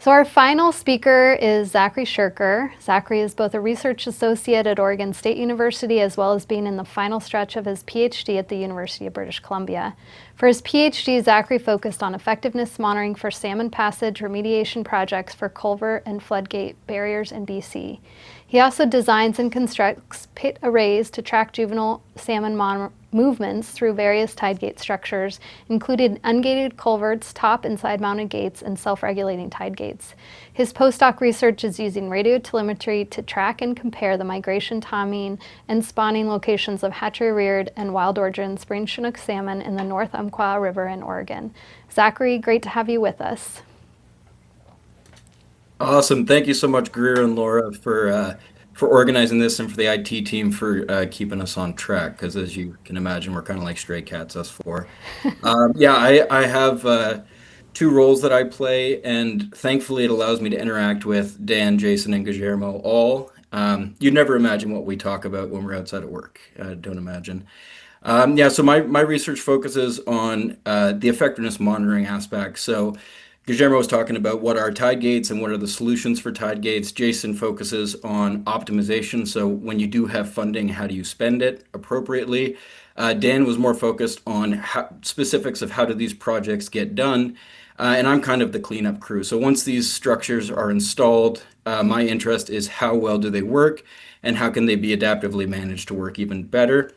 So our final speaker is Zachary Sherker. Zachary is both a research associate at Oregon State University as well as being in the final stretch of his PhD at the University of British Columbia. For his PhD, Zachary focused on effectiveness monitoring for salmon passage remediation projects for culvert and floodgate barriers in BC. He also designs and constructs pit arrays to track juvenile salmon movements through various tidegate structures, including ungated culverts, top and side-mounted gates, and self-regulating tide gates. His postdoc research is using radiotelemetry to track and compare the migration, timing, and spawning locations of hatchery-reared and wild origin spring Chinook salmon in the North Umpqua River in Oregon. Zachary, great to have you with us. Awesome. Thank you so much, Greer and Laura, for organizing this and for the IT team for keeping us on track. Because as you can imagine, we're kind of like stray cats, us four. Yeah, I have two roles that I play, and thankfully it allows me to interact with Dan, Jason, and Guillermo all. You'd never imagine what we talk about when we're outside of work. Don't imagine. Yeah, so my research focuses on the effectiveness monitoring aspect. So Guillermo was talking about what are tide gates and what are the solutions for tide gates. Jason focuses on optimization. So when you do have funding, how do you spend it appropriately? Dan was more focused on specifics of how do these projects get done. And I'm kind of the cleanup crew. So once these structures are installed, my interest is how well do they work and how can they be adaptively managed to work even better.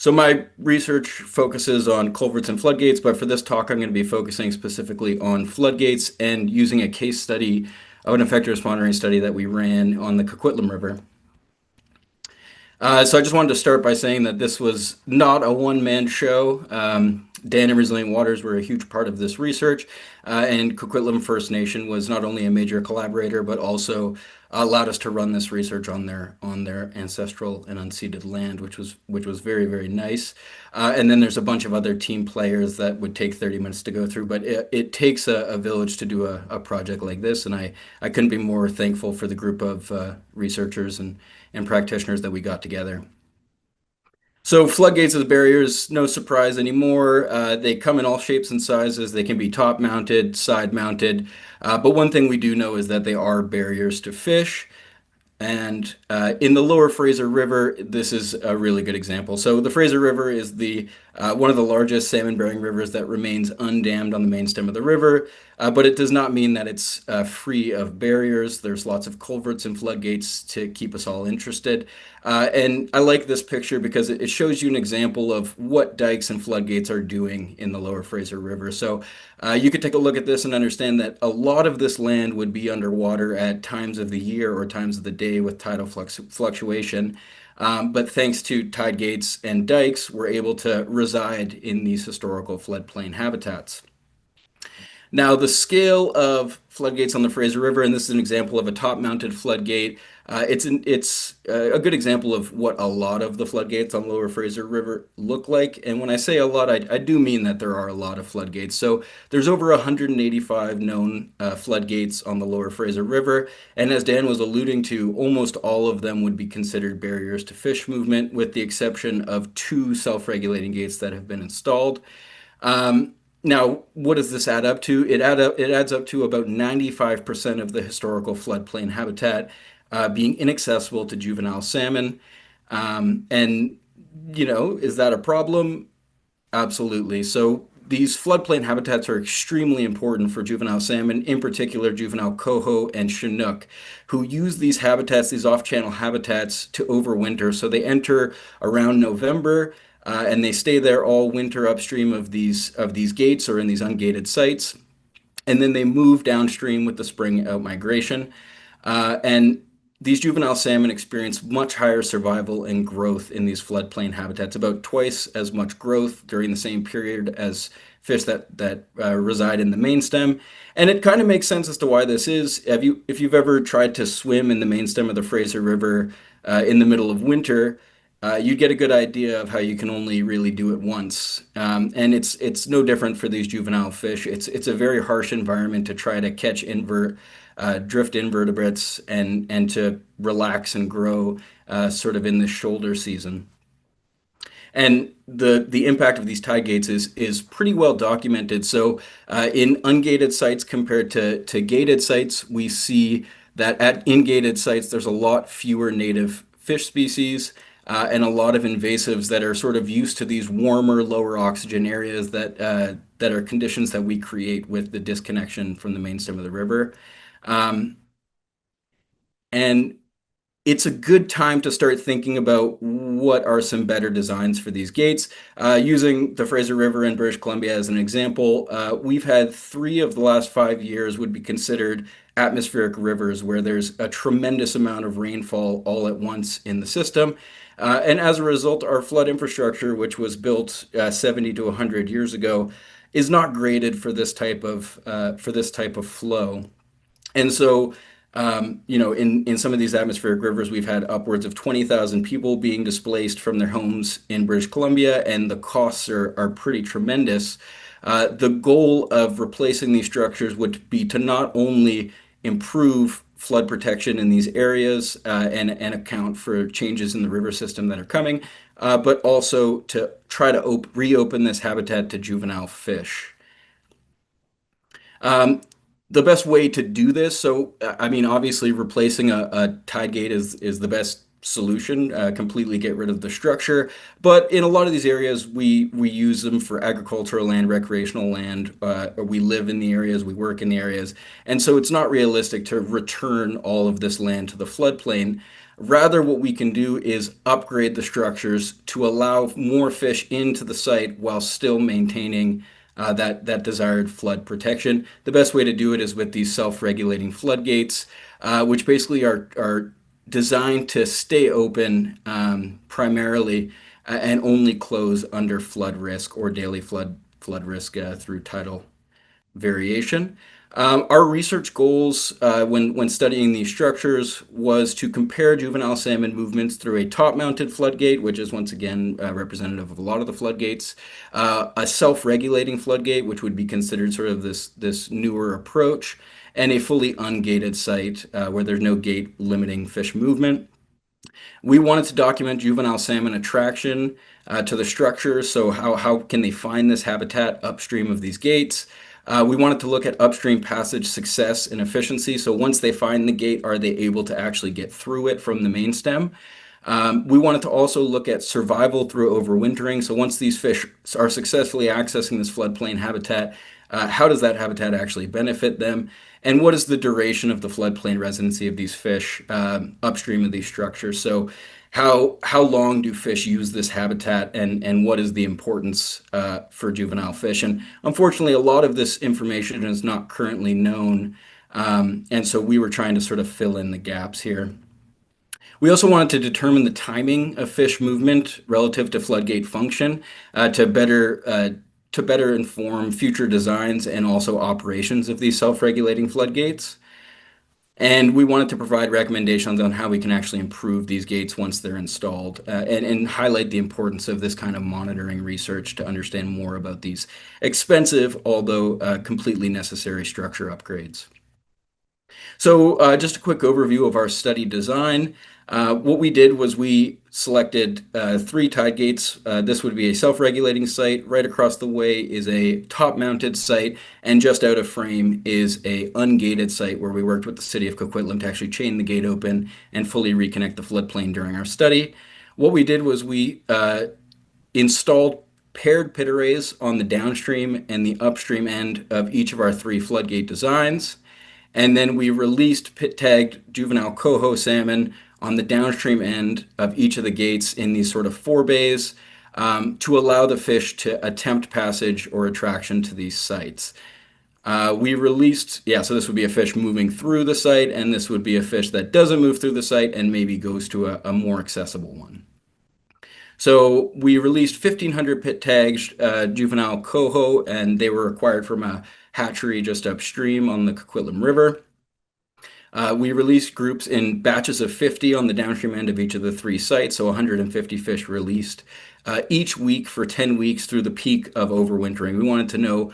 So my research focuses on culverts and floodgates, but for this talk, I'm going to be focusing specifically on floodgates and using a case study of an effectiveness monitoring study that we ran on the Coquitlam River. So I just wanted to start by saying that this was not a one-man show. Dan and Resilient Waters were a huge part of this research, and Coquitlam First Nation was not only a major collaborator, but also allowed us to run this research on their ancestral and unceded land, which was very, very nice. And then there's a bunch of other team players that would take 30 minutes to go through, but it takes a village to do a project like this, and I couldn't be more thankful for the group of researchers and practitioners that we got together. So floodgates as barriers, no surprise anymore. They come in all shapes and sizes. They can be top mounted, side mounted. But one thing we do know is that they are barriers to fish. And in the lower Fraser River, this is a really good example. So the Fraser River is the one of the largest salmon-bearing rivers that remains undammed on the main stem of the river, but it does not mean that it's free of barriers. There's lots of culverts and floodgates to keep us all interested. And I like this picture because it shows you an example of what dikes and floodgates are doing in the lower Fraser River. So you could take a look at this and understand that a lot of this land would be underwater at times of the year or times of the day with tidal fluctuation. But thanks to tide gates and dikes, we're able to reside in these historical floodplain habitats. Now, the scale of floodgates on the Fraser River, and this is an example of a top-mounted floodgate. It's a good example of what a lot of the floodgates on Lower Fraser River look like. And when I say a lot, I do mean that there are a lot of floodgates. So there's over 185 known floodgates on the Lower Fraser River. And as Dan was alluding to, almost all of them would be considered barriers to fish movement, with the exception of two self-regulating gates that have been installed. Now, what does this add up to? It adds up to about 95% of the historical floodplain habitat being inaccessible to juvenile salmon. And, is that a problem? Absolutely. So these floodplain habitats are extremely important for juvenile salmon, in particular juvenile coho and Chinook, who use these habitats, these off-channel habitats, to overwinter. So they enter around November, and they stay there all winter upstream of these gates or in these ungated sites, and then they move downstream with the spring outmigration. And these juvenile salmon experience much higher survival and growth in these floodplain habitats, about twice as much growth during the same period as fish that reside in the main stem. And it kind of makes sense as to why this is. If you've ever tried to swim in the main stem of the Fraser River in the middle of winter, you get a good idea of how you can only really do it once. And it's no different for these juvenile fish. It's a very harsh environment to try to catch drift invertebrates and to relax and grow sort of in the shoulder season. And the impact of these tide gates is pretty well documented. So in ungated sites compared to gated sites, we see that at in-gated sites, there's a lot fewer native fish species and a lot of invasives that are sort of used to these warmer, lower oxygen areas that are conditions that we create with the disconnection from the main stem of the river. Um, and it's a good time to start thinking about what are some better designs for these gates. Using the Fraser River in British Columbia as an example, we've had 3 of the last 5 years would be considered atmospheric rivers where there's a tremendous amount of rainfall all at once in the system. And as a result, our flood infrastructure, which was built 70 to 100 years ago, is not graded for this type of flow. And so, in some of these atmospheric rivers, we've had upwards of 20,000 people being displaced from their homes in British Columbia, and the costs are pretty tremendous. The goal of replacing these structures would be to not only improve flood protection in these areas and account for changes in the river system that are coming, but also to try to reopen this habitat to juvenile fish. Um, the best way to do this, so I mean, obviously, replacing a tide gate is the best solution. Completely get rid of the structure. But in a lot of these areas, we use them for agricultural land, recreational land. Or we live in the areas, we work in the areas, and so it's not realistic to return all of this land to the floodplain. Rather, what we can do is upgrade the structures to allow more fish into the site while still maintaining that desired flood protection. The best way to do it is with these self-regulating floodgates, which basically are designed to stay open primarily and only close under flood risk or daily flood risk through tidal variation. Our research goals when studying these structures was to compare juvenile salmon movements through a top-mounted floodgate, which is once again representative of a lot of the floodgates, a self-regulating floodgate, which would be considered sort of this newer approach, and a fully ungated site where there's no gate limiting fish movement. We wanted to document juvenile salmon attraction to the structure. So how can they find this habitat upstream of these gates? We wanted to look at upstream passage success and efficiency. So once they find the gate, are they able to actually get through it from the main stem? We wanted to also look at survival through overwintering. So once these fish are successfully accessing this floodplain habitat, how does that habitat actually benefit them? And what is the duration of the floodplain residency of these fish upstream of these structures? So how long do fish use this habitat and what is the importance for juvenile fish? And unfortunately, a lot of this information is not currently known. And so we were trying to sort of fill in the gaps here. We also wanted to determine the timing of fish movement relative to floodgate function to better inform future designs and also operations of these self-regulating floodgates. And we wanted to provide recommendations on how we can actually improve these gates once they're installed and highlight the importance of this kind of monitoring research to understand more about these expensive, although completely necessary structure upgrades. So just a quick overview of our study design. What we did was we selected 3 tide gates. This would be a self-regulating site. Right across the way is a top-mounted site, and just out of frame is a ungated site where we worked with the city of Coquitlam to actually chain the gate open and fully reconnect the floodplain during our study. What we did was we installed paired pit arrays on the downstream and the upstream end of each of our 3 floodgate designs. And then we released pit-tagged juvenile coho salmon on the downstream end of each of the gates in these sort of 4 bays to allow the fish to attempt passage or attraction to these sites. We released, so this would be a fish moving through the site, and this would be a fish that doesn't move through the site and maybe goes to a more accessible one. So we released 1,500 pit-tagged juvenile coho, and they were acquired from a hatchery just upstream on the Coquitlam River. We released groups in batches of 50 on the downstream end of each of the 3 sites, so 150 fish released each week for 10 weeks through the peak of overwintering. We wanted to know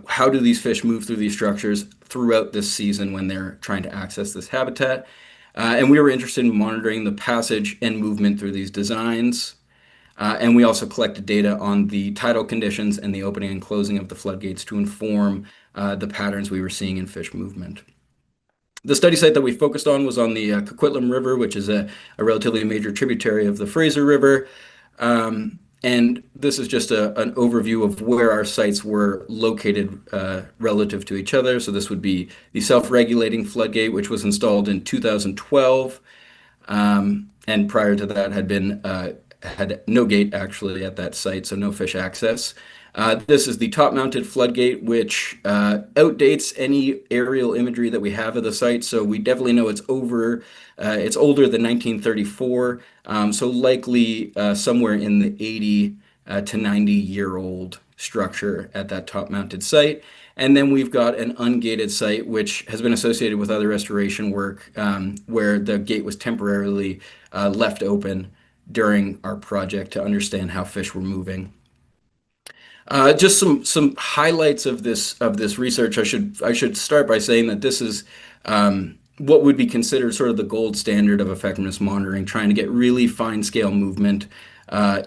how do these fish move through these structures throughout this season when they're trying to access this habitat. And we were interested in monitoring the passage and movement through these designs. And we also collected data on the tidal conditions and the opening and closing of the floodgates to inform the patterns we were seeing in fish movement. The study site that we focused on was on the Coquitlam River, which is a relatively major tributary of the Fraser River. And this is just an overview of where our sites were located relative to each other. So this would be the self-regulating floodgate, which was installed in 2012. And prior to that had no gate actually at that site, so no fish access. This is the top-mounted floodgate, which outdates any aerial imagery that we have of the site. So we definitely know it's older than 1934. So likely somewhere in the 80 to 90-year-old structure at that top-mounted site. And then we've got an ungated site, which has been associated with other restoration work, where the gate was temporarily left open during our project to understand how fish were moving. Just some highlights of this research. I should start by saying that this is what would be considered sort of the gold standard of effectiveness monitoring, trying to get really fine scale movement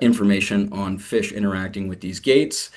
information on fish interacting with these gates.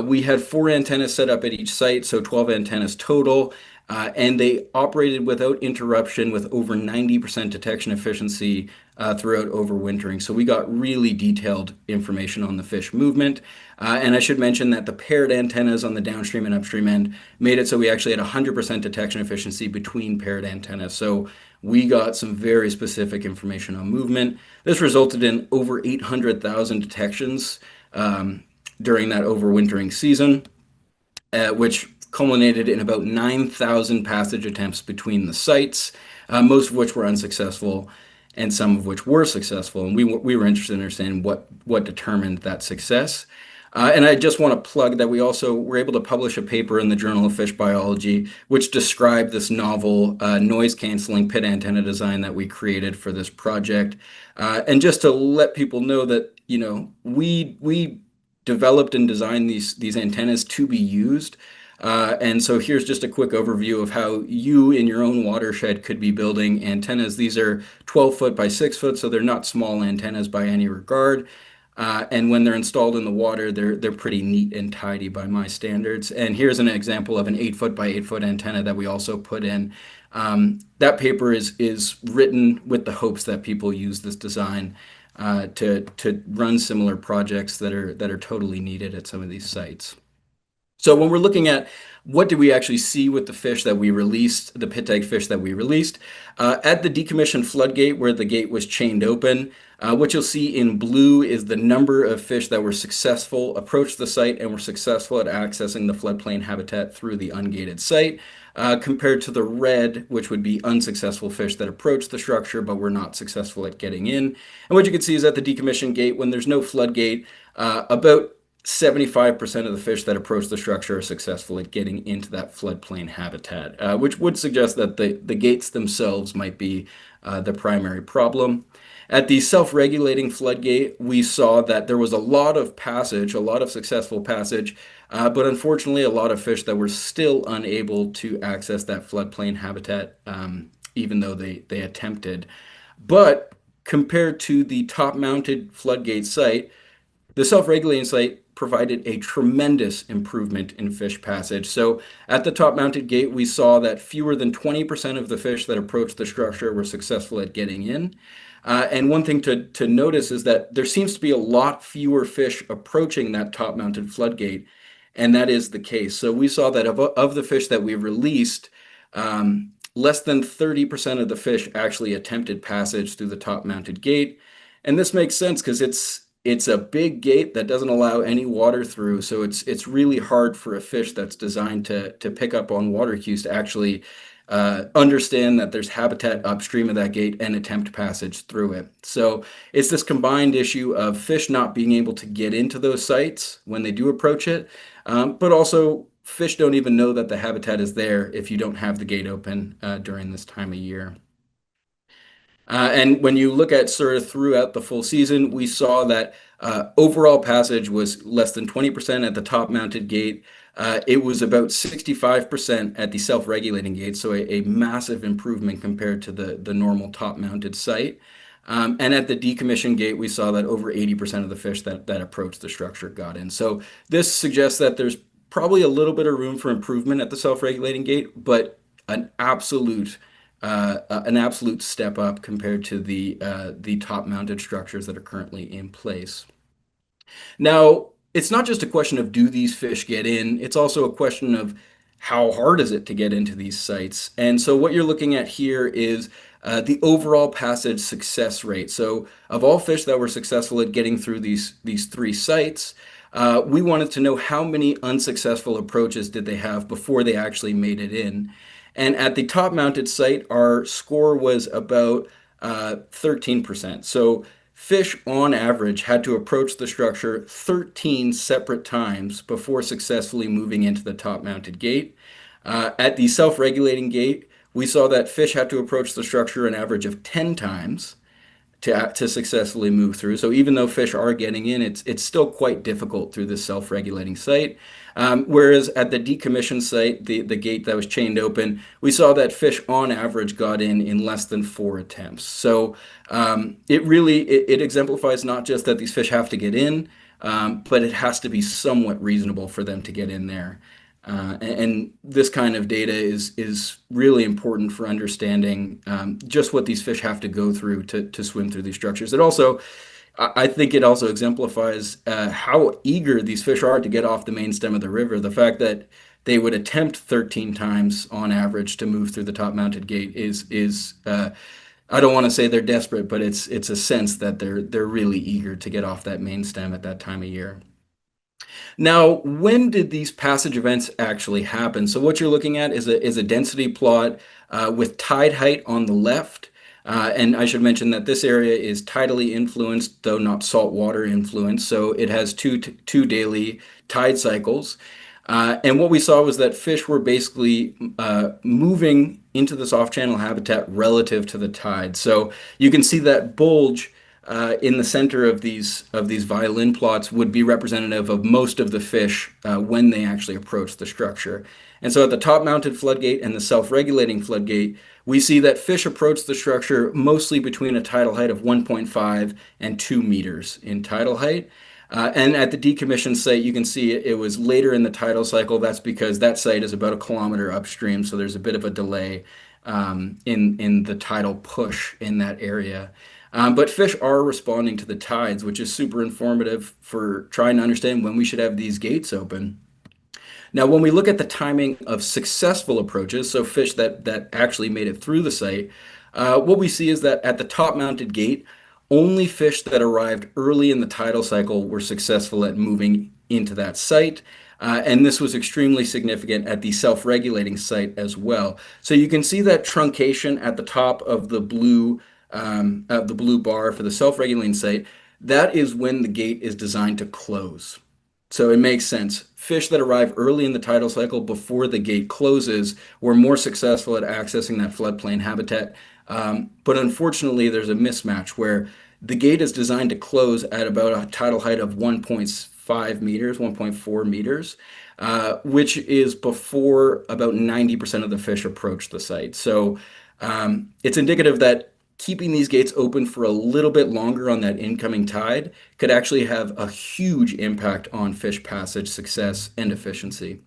We had 4 antennas set up at each site, so 12 antennas total, and they operated without interruption with over 90% detection efficiency throughout overwintering. So we got really detailed information on the fish movement. And I should mention that the paired antennas on the downstream and upstream end made it so we actually had 100% detection efficiency between paired antennas. So we got some very specific information on movement. This resulted in over 800,000 detections during that overwintering season, which culminated in about 9,000 passage attempts between the sites, most of which were unsuccessful and some of which were successful. And we were interested in understanding what determined that success. And I just want to plug that we also were able to publish a paper in the Journal of Fish Biology, which described this novel noise-canceling pit antenna design that we created for this project. And just to let people know that, we developed and designed these antennas to be used. And so here's just a quick overview of how you in your own watershed could be building antennas. These are 12 foot by 6 foot, so they're not small antennas by any regard. And when they're installed in the water, they're pretty neat and tidy by my standards. And here's an example of an 8 foot by 8 foot antenna that we also put in. That paper is written with the hopes that people use this design to run similar projects that are totally needed at some of these sites. So when we're looking at what did we actually see with the fish that we released, the pit tag fish that we released, at the decommissioned floodgate where the gate was chained open, what you'll see in blue is the number of fish that were successful, approached the site, and were successful at accessing the floodplain habitat through the ungated site, compared to the red, which would be unsuccessful fish that approached the structure but were not successful at getting in. And what you can see is at the decommissioned gate, when there's no floodgate, about 75% of the fish that approach the structure are successful at getting into that floodplain habitat, which would suggest that the gates themselves might be the primary problem. At the self-regulating floodgate, we saw that there was a lot of passage, a lot of successful passage, but unfortunately a lot of fish that were still unable to access that floodplain habitat, even though they attempted. But compared to the top-mounted floodgate site, the self-regulating site provided a tremendous improvement in fish passage. So at the top-mounted gate, we saw that fewer than 20% of the fish that approached the structure were successful at getting in. And one thing to notice is that there seems to be a lot fewer fish approaching that top-mounted floodgate, and that is the case. So we saw that of the fish that we released, less than 30% of the fish actually attempted passage through the top-mounted gate. And this makes sense because it's a big gate that doesn't allow any water through, so it's really hard for a fish that's designed to pick up on water cues to actually understand that there's habitat upstream of that gate and attempt passage through it. So it's this combined issue of fish not being able to get into those sites when they do approach it, but also fish don't even know that the habitat is there if you don't have the gate open during this time of year. And when you look at sort of throughout the full season, we saw that overall passage was less than 20% at the top-mounted gate. It was about 65% at the self-regulating gate, so a massive improvement compared to the normal top-mounted site. And at the decommissioned gate, we saw that over 80% of the fish that approached the structure got in. So this suggests that there's probably a little bit of room for improvement at the self-regulating gate, but an absolute an absolute step up compared to the top-mounted structures that are currently in place. Now, it's not just a question of do these fish get in, it's also a question of how hard is it to get into these sites. And so what you're looking at here is the overall passage success rate. So of all fish that were successful at getting through these three sites, we wanted to know how many unsuccessful approaches did they have before they actually made it in. And at the top mounted site, our score was about 13%. So fish on average had to approach the structure 13 separate times before successfully moving into the top mounted gate. At the self regulating gate, we saw that fish had to approach the structure an average of 10 times to successfully move through. So even though fish are getting in, it's still quite difficult through this self-regulating site. Whereas at the decommissioned site, the gate that was chained open, we saw that fish on average got in less than 4 attempts. So it exemplifies not just that these fish have to get in, but it has to be somewhat reasonable for them to get in there. And this kind of data is really important for understanding just what these fish have to go through to swim through these structures. I think it also exemplifies how eager these fish are to get off the main stem of the river. The fact that they would attempt 13 times on average to move through the top mounted gate is I don't want to say they're desperate, but it's a sense that they're really eager to get off that main stem at that time of year. Now, when did these passage events actually happen? So what you're looking at is a density plot with tide height on the left. And I should mention that this area is tidally influenced, though not saltwater influenced. So it has two daily tide cycles. And what we saw was that fish were basically moving into this off-channel habitat relative to the tide. So you can see that bulge in the center of these violin plots would be representative of most of the fish when they actually approach the structure. And so at the top-mounted floodgate and the self-regulating floodgate, we see that fish approach the structure mostly between a tidal height of 1.5 and 2 meters in tidal height. And at the decommissioned site, you can see it was later in the tidal cycle. That's because that site is about a kilometer upstream, so there's a bit of a delay in the tidal push in that area. But fish are responding to the tides, which is super informative for trying to understand when we should have these gates open. Now, when we look at the timing of successful approaches, so fish that actually made it through the site, what we see is that at the top mounted gate, only fish that arrived early in the tidal cycle were successful at moving into that site. And this was extremely significant at the self-regulating site as well. So you can see that truncation at the top of the blue bar for the self-regulating site. That is when the gate is designed to close. So it makes sense. Fish that arrive early in the tidal cycle before the gate closes were more successful at accessing that floodplain habitat. But unfortunately, there's a mismatch where the gate is designed to close at about a tidal height of 1.5 meters, 1.4 meters, which is before about 90% of the fish approach the site. So it's indicative that keeping these gates open for a little bit longer on that incoming tide could actually have a huge impact on fish passage success and efficiency.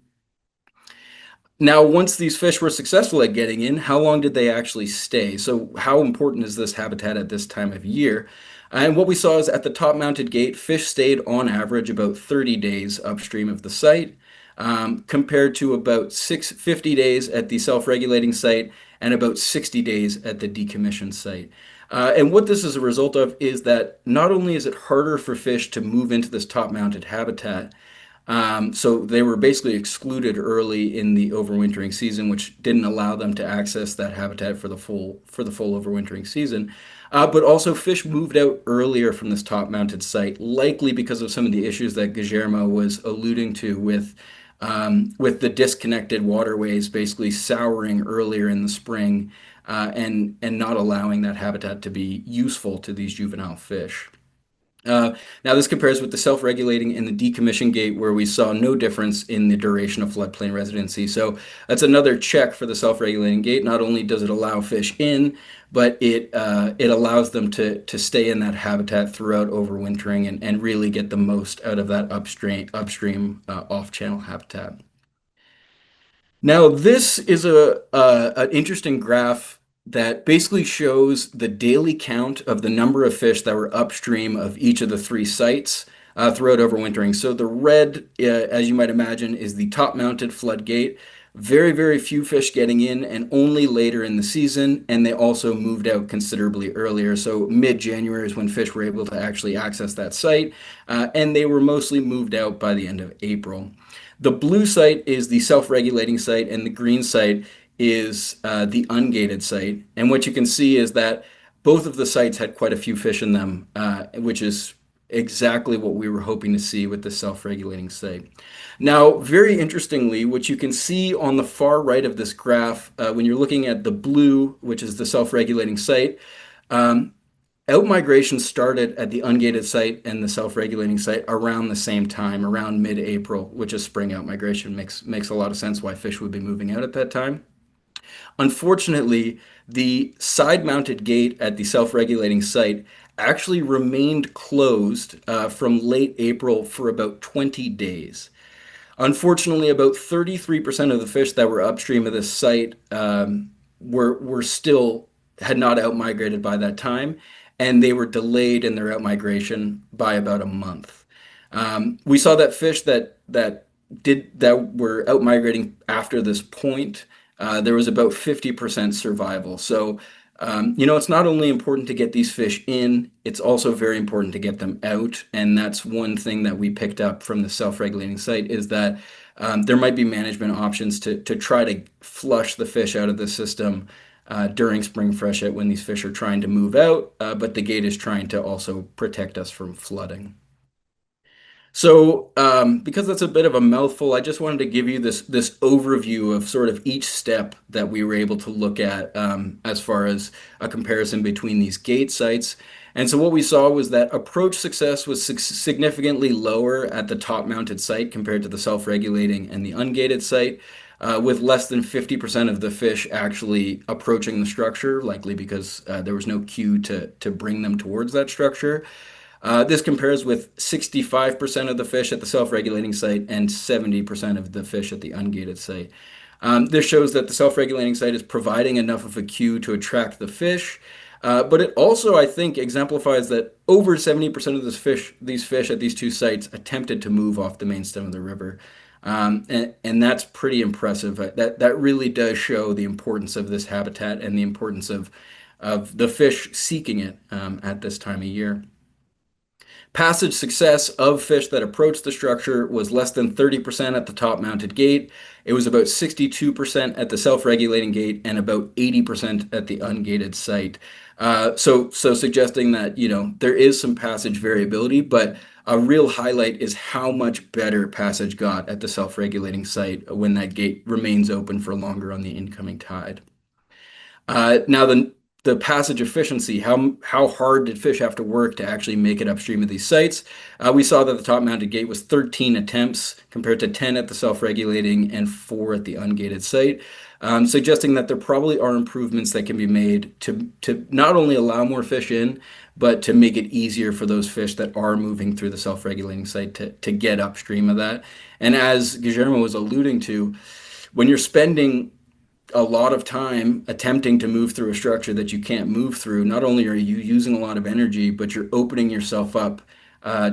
Now, once these fish were successful at getting in, how long did they actually stay? So how important is this habitat at this time of year? And what we saw is at the top mounted gate, fish stayed on average about 30 days upstream of the site, compared to about 50 days at the self-regulating site and about 60 days at the decommissioned site. And what this is a result of is that not only is it harder for fish to move into this top mounted habitat, so they were basically excluded early in the overwintering season, which didn't allow them to access that habitat for the full overwintering season. But also fish moved out earlier from this top-mounted site, likely because of some of the issues that Guillermo was alluding to with the disconnected waterways basically souring earlier in the spring and not allowing that habitat to be useful to these juvenile fish. Now, this compares with the self-regulating and the decommission gate, where we saw no difference in the duration of floodplain residency. So that's another check for the self-regulating gate. Not only does it allow fish in, but it allows them to stay in that habitat throughout overwintering and really get the most out of that upstream off-channel habitat. Now, this is an interesting graph that basically shows the daily count of the number of fish that were upstream of each of the three sites throughout overwintering. So the red, as you might imagine, is the top-mounted floodgate. Very, very few fish getting in, and only later in the season, and they also moved out considerably earlier. So mid-January is when fish were able to actually access that site, and they were mostly moved out by the end of April. The blue site is the self-regulating site, and the green site is the ungated site. And what you can see is that both of the sites had quite a few fish in them, which is exactly what we were hoping to see with the self-regulating site. Now, very interestingly, what you can see on the far right of this graph, when you're looking at the blue, which is the self-regulating site, um, outmigration started at the ungated site and the self-regulating site around the same time, around mid-April, which is spring outmigration. Makes a lot of sense why fish would be moving out at that time. Unfortunately, the side-mounted gate at the self-regulating site actually remained closed from late April for about 20 days. Unfortunately, about 33% of the fish that were upstream of this site were still had not outmigrated by that time, and they were delayed in their outmigration by about a month. We saw that fish that were outmigrating after this point, there was about 50% survival. So, it's not only important to get these fish in, it's also very important to get them out. And that's one thing that we picked up from the self-regulating site is that there might be management options to try to flush the fish out of the system during spring freshet when these fish are trying to move out, but the gate is trying to also protect us from flooding. So, because that's a bit of a mouthful, I just wanted to give you this overview of sort of each step that we were able to look at as far as a comparison between these gate sites. And so what we saw was that approach success was significantly lower at the top-mounted site compared to the self-regulating and the ungated site, with less than 50% of the fish actually approaching the structure, likely because there was no cue to bring them towards that structure. This compares with 65% of the fish at the self-regulating site and 70% of the fish at the ungated site. This shows that the self-regulating site is providing enough of a cue to attract the fish, but it also, I think, exemplifies that over 70% of these fish at these two sites attempted to move off the main stem of the river. And that's pretty impressive. That really does show the importance of this habitat and the importance of the fish seeking it at this time of year. Passage success of fish that approached the structure was less than 30% at the top-mounted gate. It was about 62% at the self-regulating gate and about 80% at the ungated site. So suggesting that, there is some passage variability, but a real highlight is how much better passage got at the self-regulating site when that gate remains open for longer on the incoming tide. Now the passage efficiency, how hard did fish have to work to actually make it upstream of these sites? We saw that the top-mounted gate was 13 attempts compared to 10 at the self-regulating and 4 at the ungated site, suggesting that there probably are improvements that can be made to not only allow more fish in, but to make it easier for those fish that are moving through the self-regulating site to get upstream of that. And as Guillermo was alluding to, when you're spending a lot of time attempting to move through a structure that you can't move through, not only are you using a lot of energy, but you're opening yourself up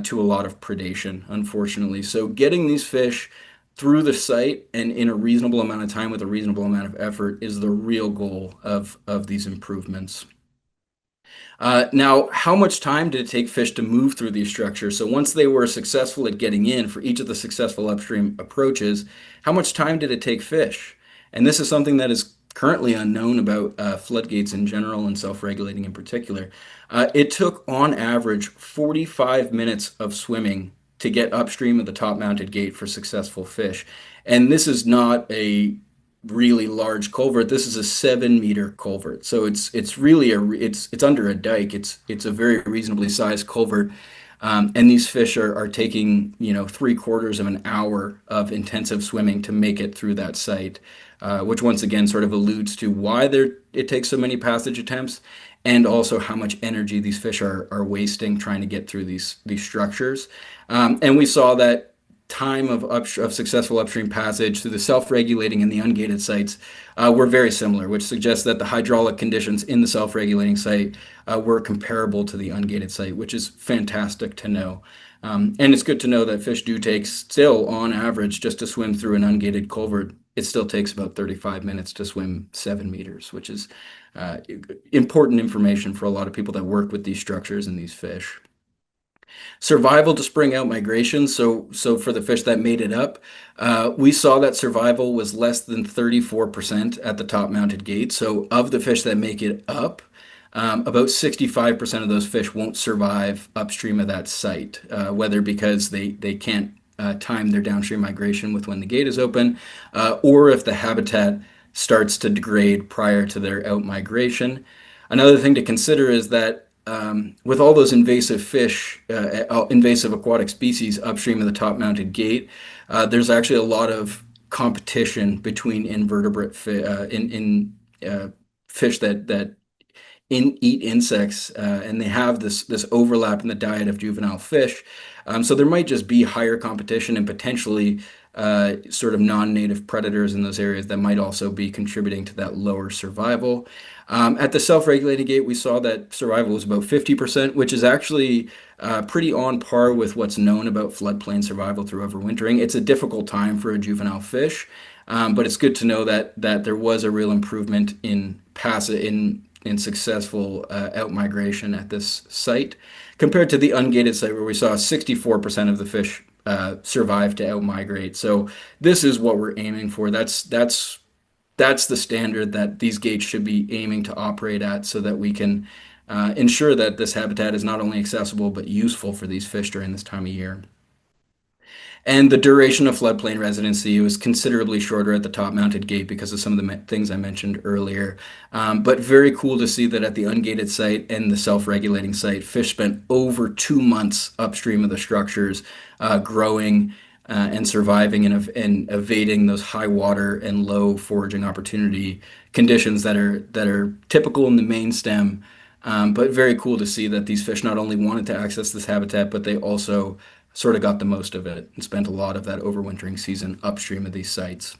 to a lot of predation, unfortunately. So getting these fish through the site and in a reasonable amount of time with a reasonable amount of effort is the real goal of these improvements. Now, how much time did it take fish to move through these structures? So once they were successful at getting in for each of the successful upstream approaches, how much time did it take fish? And this is something that is currently unknown about floodgates in general and self-regulating in particular. It took, on average, 45 minutes of swimming to get upstream of the top-mounted gate for successful fish. And this is not a really large culvert. This is a 7-meter culvert, so it's really it's under a dike. It's a very reasonably sized culvert. And these fish are taking, 3/4 of an hour of intensive swimming to make it through that site, which once again sort of alludes to why it takes so many passage attempts and also how much energy these fish are wasting trying to get through these structures. And we saw that time of successful upstream passage through the self-regulating and the ungated sites were very similar, which suggests that the hydraulic conditions in the self-regulating site were comparable to the ungated site, which is fantastic to know. And it's good to know that fish do take still, on average, just to swim through an ungated culvert, it still takes about 35 minutes to swim 7 meters, which is uh, important information for a lot of people that work with these structures and these fish. Survival to spring out migration. So for the fish that made it up, we saw that survival was less than 34% at the top mounted gate. So of the fish that make it up, about 65% of those fish won't survive upstream of that site, whether because they can't time their downstream migration with when the gate is open, or if the habitat starts to degrade prior to their out migration. Another thing to consider is that with all those invasive fish, invasive aquatic species upstream of the top mounted gate, there's actually a lot of competition between invertebrate fish that eat insects, and they have this overlap in the diet of juvenile fish. So there might just be higher competition and potentially sort of non-native predators in those areas that might also be contributing to that lower survival. At the self-regulating gate, we saw that survival was about 50%, which is actually pretty on par with what's known about floodplain survival through overwintering. It's a difficult time for a juvenile fish, but it's good to know that there was a real improvement in successful outmigration at this site compared to the ungated site where we saw 64% of the fish survive to outmigrate. So this is what we're aiming for. That's the standard that these gates should be aiming to operate at so that we can ensure that this habitat is not only accessible but useful for these fish during this time of year. And the duration of floodplain residency was considerably shorter at the top mounted gate because of some of the things I mentioned earlier. But very cool to see that at the ungated site and the self-regulating site, fish spent over 2 months upstream of the structures, growing and surviving and evading those high water and low foraging opportunity conditions that are typical in the main stem. But very cool to see that these fish not only wanted to access this habitat, but they also sort of got the most of it and spent a lot of that overwintering season upstream of these sites.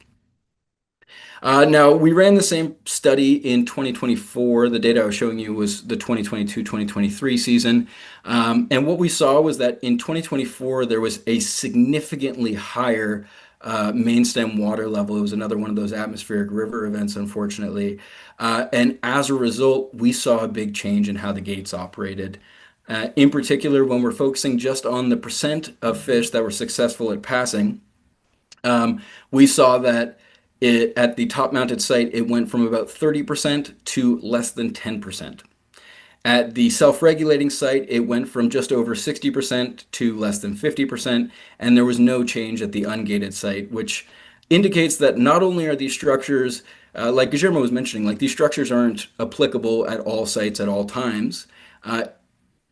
Now, we ran the same study in 2024. The data I was showing you was the 2022-2023 season. And what we saw was that in 2024, there was a significantly higher main stem water level. It was another one of those atmospheric river events, unfortunately. And as a result, we saw a big change in how the gates operated. In particular, when we're focusing just on the percent of fish that were successful at passing, we saw that at the top mounted site, it went from about 30% to less than 10%. At the self-regulating site, it went from just over 60% to less than 50%, and there was no change at the ungated site, which indicates that not only are these structures, like Guillermo was mentioning, like these structures aren't applicable at all sites at all times.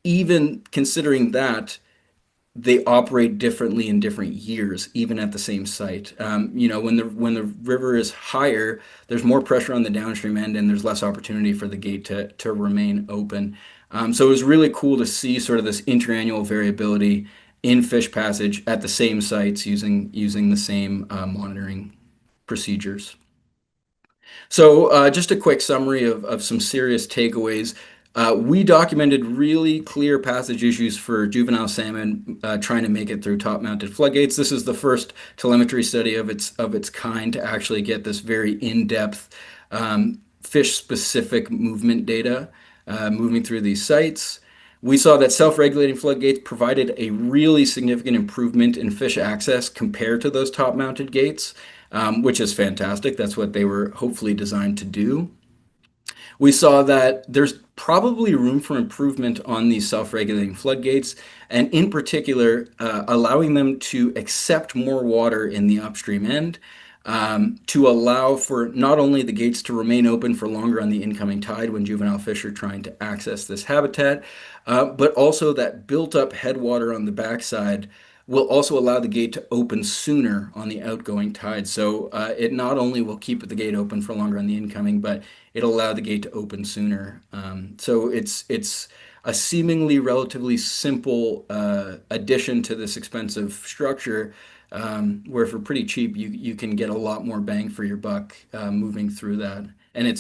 Even considering that, they operate differently in different years, even at the same site. When the river is higher, there's more pressure on the downstream end, and there's less opportunity for the gate to remain open. So it was really cool to see sort of this interannual variability in fish passage at the same sites using the same monitoring procedures. So, just a quick summary of some serious takeaways. We documented really clear passage issues for juvenile salmon trying to make it through top-mounted floodgates. This is the first telemetry study of its kind to actually get this very in-depth fish-specific movement data moving through these sites. We saw that self-regulating floodgates provided a really significant improvement in fish access compared to those top-mounted gates, which is fantastic. That's what they were hopefully designed to do. We saw that there's probably room for improvement on these self-regulating floodgates, and in particular, allowing them to accept more water in the upstream end. to allow for not only the gates to remain open for longer on the incoming tide when juvenile fish are trying to access this habitat, but also that built up headwater on the backside will also allow the gate to open sooner on the outgoing tide. So it not only will keep the gate open for longer on the incoming, but it'll allow the gate to open sooner. So it's a seemingly relatively simple addition to this expensive structure, where for pretty cheap you can get a lot more bang for your buck moving through that. And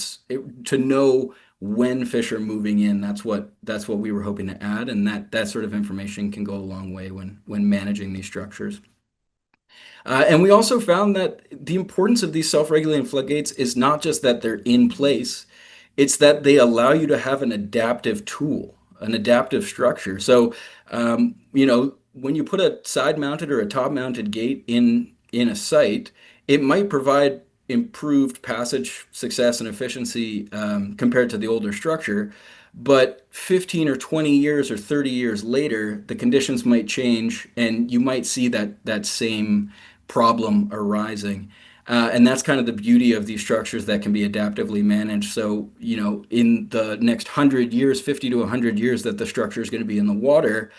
to know when fish are moving in. That's what we were hoping to add, and that sort of information can go a long way when managing these structures. And we also found that the importance of these self-regulating floodgates is not just that they're in place, it's that they allow you to have an adaptive tool, an adaptive structure. So, when you put a side-mounted or a top-mounted gate in a site, it might provide improved passage success and efficiency compared to the older structure. But 15 or 20 years or 30 years later, the conditions might change and you might see that same problem arising. And that's kind of the beauty of these structures that can be adaptively managed. So, in the next 100 years, 50 to 100 years that the structure is going to be in the water,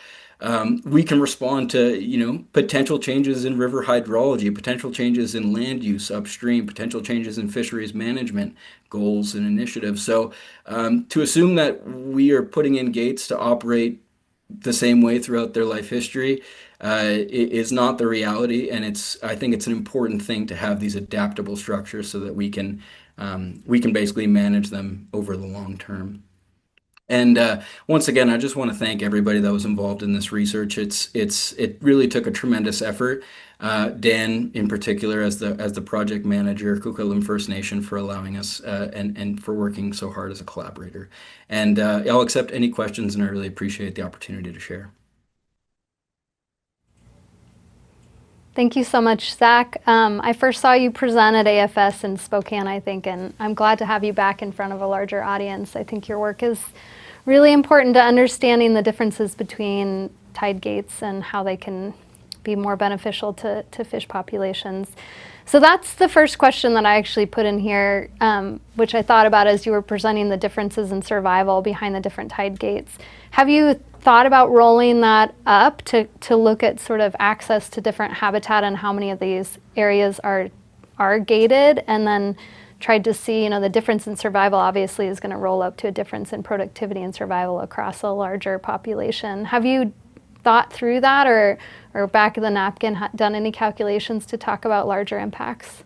we can respond to, potential changes in river hydrology, potential changes in land use upstream, potential changes in fisheries management goals and initiatives. So, to assume that we are putting in gates to operate the same way throughout their life history is not the reality, and I think it's an important thing to have these adaptable structures so that we can basically manage them over the long term. And once again, I just want to thank everybody that was involved in this research. It really took a tremendous effort. Dan, in particular, as the project manager, Coquitlam First Nation, for allowing us and for working so hard as a collaborator. And I'll accept any questions, and I really appreciate the opportunity to share. Thank you so much, Zach. I first saw you present at AFS in Spokane, I think, and I'm glad to have you back in front of a larger audience. I think your work is really important to understanding the differences between tide gates and how they can be more beneficial to fish populations. So that's the first question that I actually put in here, which I thought about as you were presenting the differences in survival behind the different tide gates. Have you thought about rolling that up to look at sort of access to different habitat and how many of these areas are gated, and then tried to see, the difference in survival obviously is going to roll up to a difference in productivity and survival across a larger population. Have you thought through that, or back of the napkin done any calculations to talk about larger impacts?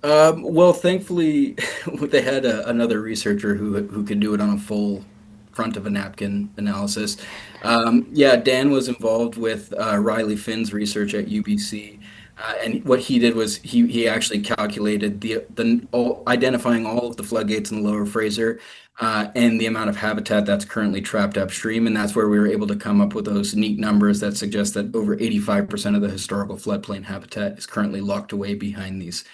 Well, thankfully, they had another researcher who could do it on a full front of a napkin analysis. Yeah, Dan was involved with Riley Finn's research at UBC, and what he did was he actually calculated identifying all of the floodgates in the Lower Fraser, and the amount of habitat that's currently trapped upstream, and that's where we were able to come up with those neat numbers that suggest that over 85% of the historical floodplain habitat is currently locked away behind these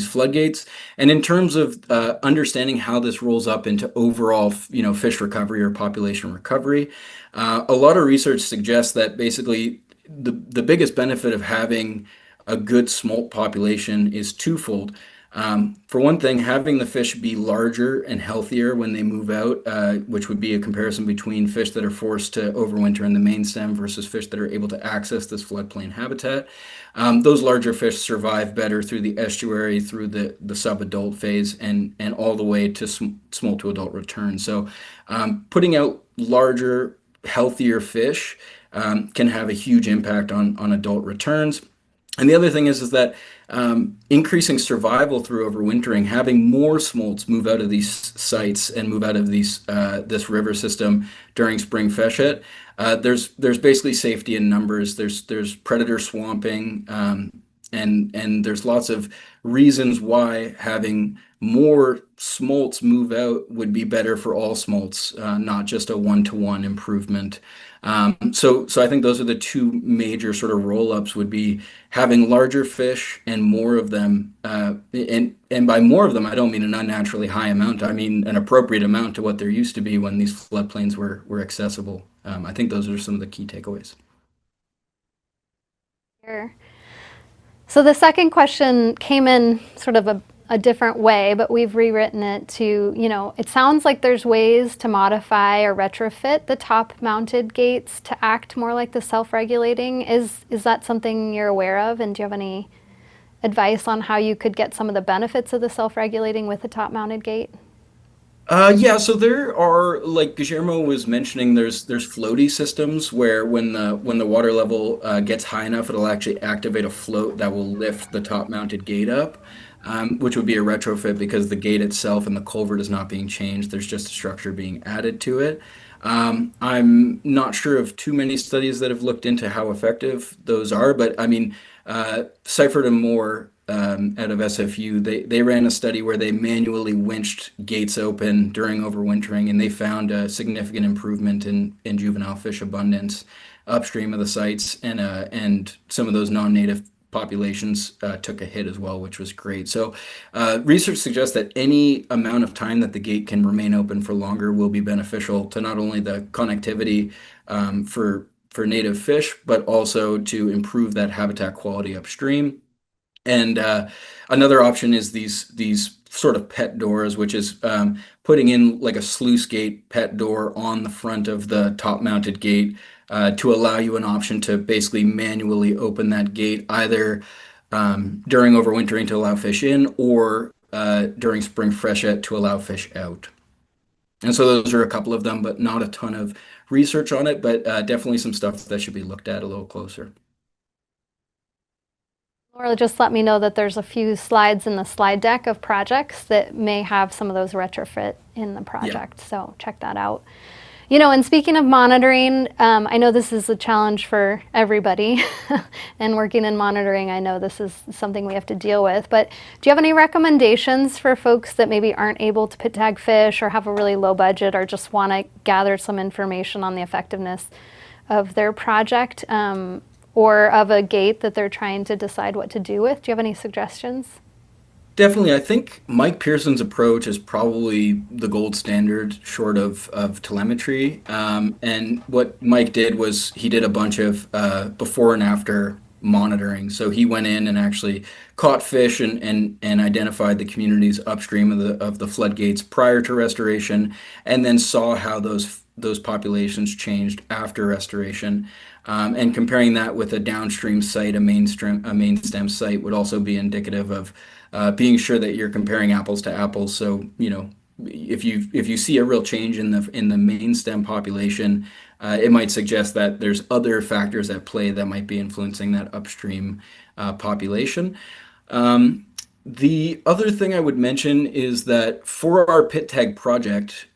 floodgates. And in terms of understanding how this rolls up into overall, fish recovery or population recovery, a lot of research suggests that basically the biggest benefit of having a good smolt population is twofold. For one thing, having the fish be larger and healthier when they move out, which would be a comparison between fish that are forced to overwinter in the main stem versus fish that are able to access this floodplain habitat. Those larger fish survive better through the estuary, through the subadult phase, and all the way to smolt to adult return. So, putting out larger, healthier fish can have a huge impact on adult returns. And the other thing is that increasing survival through overwintering, having more smolts move out of these sites and move out of this river system during spring freshet, there's basically safety in numbers. There's predator swamping, and there's lots of reasons why having more smolts move out would be better for all smolts, not just a one-to-one improvement. So I think those are the two major sort of roll-ups, would be having larger fish and more of them. And by more of them, I don't mean an unnaturally high amount. I mean an appropriate amount to what there used to be when these floodplains were accessible. I think those are some of the key takeaways. Sure. So the second question came in sort of a different way, but we've rewritten it to, it sounds like there's ways to modify or retrofit the top mounted gates to act more like the self-regulating. Is that something you're aware of? And do you have any advice on how you could get some of the benefits of the self-regulating with a top mounted gate? Yeah, so there are, like Guillermo was mentioning, there's floaty systems where when the water level gets high enough, it'll actually activate a float that will lift the top mounted gate up, which would be a retrofit because the gate itself and the culvert is not being changed. There's just a structure being added to it. I'm not sure of too many studies that have looked into how effective those are, but I mean, Seifert and Moore out of SFU, they ran a study where they manually winched gates open during overwintering, and they found a significant improvement in juvenile fish abundance upstream of the sites, and some of those non-native populations took a hit as well, which was great. So, research suggests that any amount of time that the gate can remain open for longer will be beneficial to not only the connectivity for native fish, but also to improve that habitat quality upstream. And another option is these sort of pet doors, which is putting in like a sluice gate pet door on the front of the top mounted gate to allow you an option to basically manually open that gate either during overwintering to allow fish in or during spring freshet to allow fish out. And so those are a couple of them, but not a ton of research on it, but definitely some stuff that should be looked at a little closer. Laura just let me know that there's a few slides in the slide deck of projects that may have some of those retrofit in the Yeah. project. So check that out. And speaking of monitoring, I know this is a challenge for everybody. And working in monitoring, I know this is something we have to deal with. But do you have any recommendations for folks that maybe aren't able to pit tag fish or have a really low budget or just want to gather some information on the effectiveness of their project? Or of a gate that they're trying to decide what to do with. Do you have any suggestions? Definitely. I think Mike Pearson's approach is probably the gold standard short of telemetry. And what Mike did was he did a bunch of before and after monitoring. So he went in and actually caught fish and identified the communities upstream of the floodgates prior to restoration, and then saw how those populations changed after restoration. And comparing that with a downstream site, a main stem site would also be indicative of being sure that you're comparing apples to apples. So, if you see a real change in the main stem population, it might suggest that there's other factors at play that might be influencing that upstream population. Um, the other thing I would mention is that for our pit tag project,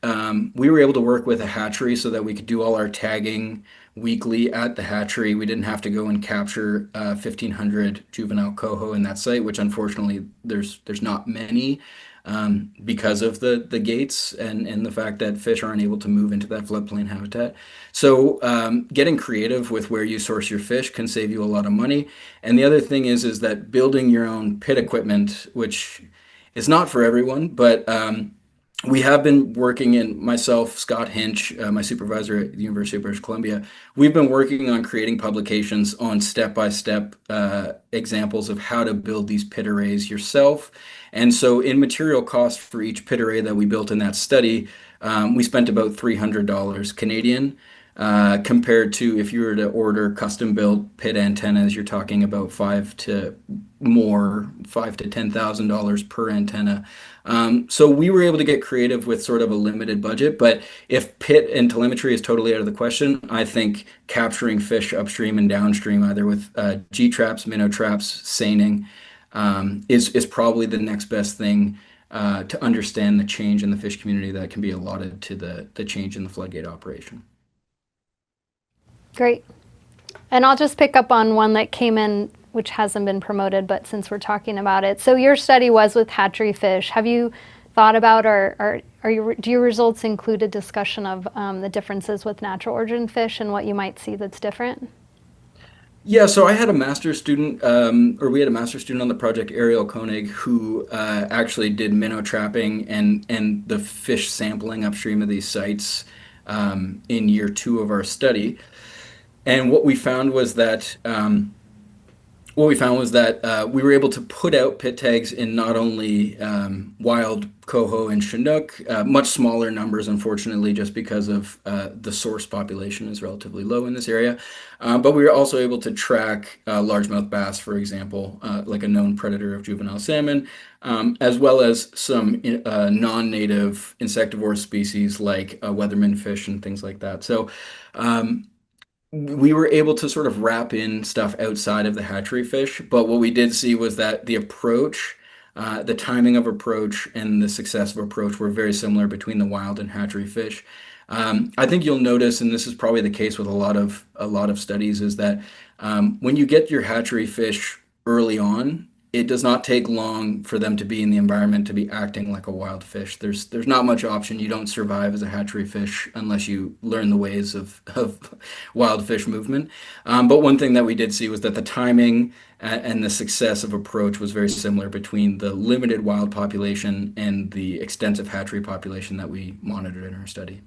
we were able to work with a hatchery so that we could do all our tagging weekly at the hatchery. We didn't have to go and capture 1,500 juvenile coho in that site, which unfortunately there's not many because of the gates and the fact that fish aren't able to move into that floodplain habitat. So getting creative with where you source your fish can save you a lot of money. And the other thing is that building your own pit equipment, which is not for everyone, but we have been working in myself, Scott Hinch, my supervisor at the University of British Columbia. We've been working on creating publications on step-by-step examples of how to build these pit arrays yourself. And so, in material cost for each pit array that we built in that study, we spent about $300 Canadian. Compared to if you were to order custom built pit antennas, you're talking about five to $10,000 per antenna. So we were able to get creative with sort of a limited budget, but if pit and telemetry is totally out of the question, I think capturing fish upstream and downstream, either with G traps, minnow traps, seining, is probably the next best thing to understand the change in the fish community that can be allotted to the change in the floodgate operation. Great. And I'll just pick up on one that came in, which hasn't been promoted, but since we're talking about it. So your study was with hatchery fish. Have you thought about, or do your results include a discussion of the differences with natural origin fish and what you might see that's different? Yeah, so I had a master's student, or we had a master's student on the project, Ariel Koenig, who actually did minnow trapping and the fish sampling upstream of these sites in year two of our study. And what we found was that what we found was that we were able to put out pit tags in not only wild coho and Chinook, much smaller numbers, unfortunately, just because of the source population is relatively low in this area. But we were also able to track largemouth bass, for example, like a known predator of juvenile salmon, as well as some non-native insectivore species like weatherman fish and things like that. So we were able to sort of wrap in stuff outside of the hatchery fish, but what we did see was that the approach, the timing of approach, and the success of approach were very similar between the wild and hatchery fish. I think you'll notice, and this is probably the case with a lot of studies, is that when you get your hatchery fish early on, it does not take long for them to be in the environment to be acting like a wild fish. There's not much option. You don't survive as a hatchery fish unless you learn the ways of wild fish movement. But one thing that we did see was that the timing and the success of approach was very similar between the limited wild population and the extensive hatchery population that we monitored in our study.